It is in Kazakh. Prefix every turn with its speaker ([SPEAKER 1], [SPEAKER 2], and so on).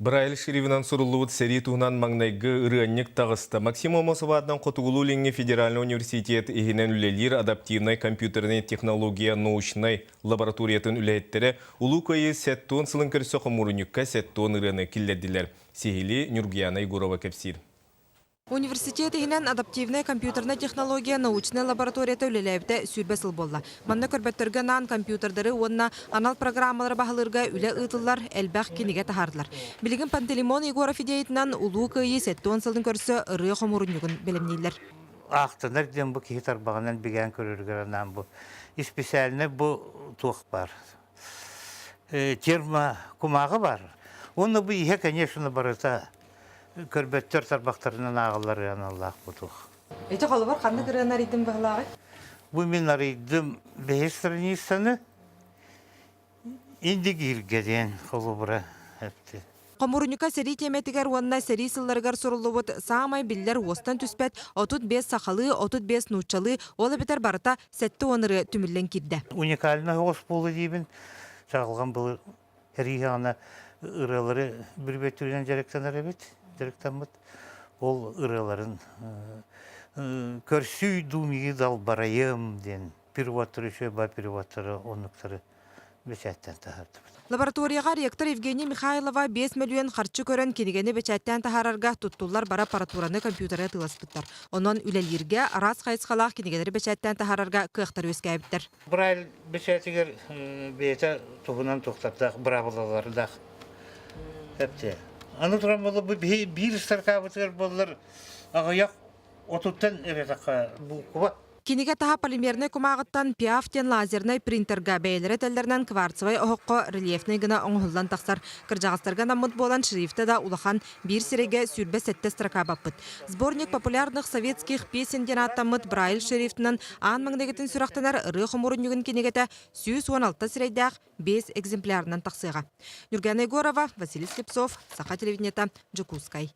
[SPEAKER 1] Брайль шерифинан сурулуут сери туһунан маңнайгы ырыанник тағысты. Максим Омосовадан Котугулу Линге Федеральный университет игинен үлелер адаптивной компьютерный технология научной лабораториятын үләйттері улу көйі сәттуын сылын көрсі қомурынюкка сәттуын ырыаны киллердилер. Сехили Нюргияна Егорова кәпсир.
[SPEAKER 2] Университет игинен адаптивная компьютерная технология научная лабораторията үлеләбіті сүрбе сыл болла. Манна көрбәттіргі наан компьютердары онна анал программалары бағылырға үлі ұтылар әлбәқ кенеге тахардылар. Білігін Пантелеймон Егоров идейтінен улу көйі сәттуын сылын көрсі ыры қомурынюгын білімнейлер.
[SPEAKER 3] Ақтынар ден бұл кейтар бағынан біген көріргірінен бұл. Специаліне бұл туық бар. Терма кумағы бар. Оны бұл ihe, конечно, барыта көрбеттер тарбақтарынан ағылар ян Аллах бұтуқ.
[SPEAKER 2] Эти қолы бар, қанды кірген аридым бағылағы?
[SPEAKER 3] Бұл мен аридым 5 страницаны инді келгеден қолы бұра әпті.
[SPEAKER 2] Қомурынюка сери теметігер онна сери сылларығар сұрылуыд самай биллер остан түспәт, отут 5 сақалы, отут 5 нучалы, олы бітер барыта сәтті оныры түмілен кирді.
[SPEAKER 3] Уникалына оғыз болы дейбін. Жағылған бұл әрейхана ұралары бір беттірген жаректанар әбет. Директамыт ол ыраларын көрсүй думиги дал барайым ден переводтары шөба переводтары онуктары бечаттан тахарды.
[SPEAKER 2] Лабораторияға ректор Евгения Михайлова 5 миллион харчы көрін кенегені бечаттан тахарарға туттулар бара аппаратураны компьютеры тыласпыттар. Онан үлелерге арас қайсқалақ кенегелері бечаттан тахарарға кықтар өскәбіттер.
[SPEAKER 3] Брайль бечаттығыр бейті тұғынан тоқтаптақ бравылаларыдақ. Әпте. Аны тұран болы бір старкабытығыр болылар ағаяқ отуттан әретаққа бұл құба.
[SPEAKER 2] Кенеге таға полимерный кумағыттан пиафтен лазерный принтерға бәйлері тәлдерінен кварцевай оғыққа рельефный гына оңғылдан тақсар. Кіржағыстарға намыт болан шрифті да улахан бір сіреге сүрбе сәтті стракабаппыт. Сборник популярных советских песен ден аттамыт Брайль шрифтінен аң маңдегетін сұрақтанар ұры құмырын югін кенегеті 116 сірейдәқ 5 экземплярынан тақсыға. Нюргияна Егорова, Василий Слепцов, Саха телевидениета, Джукускай.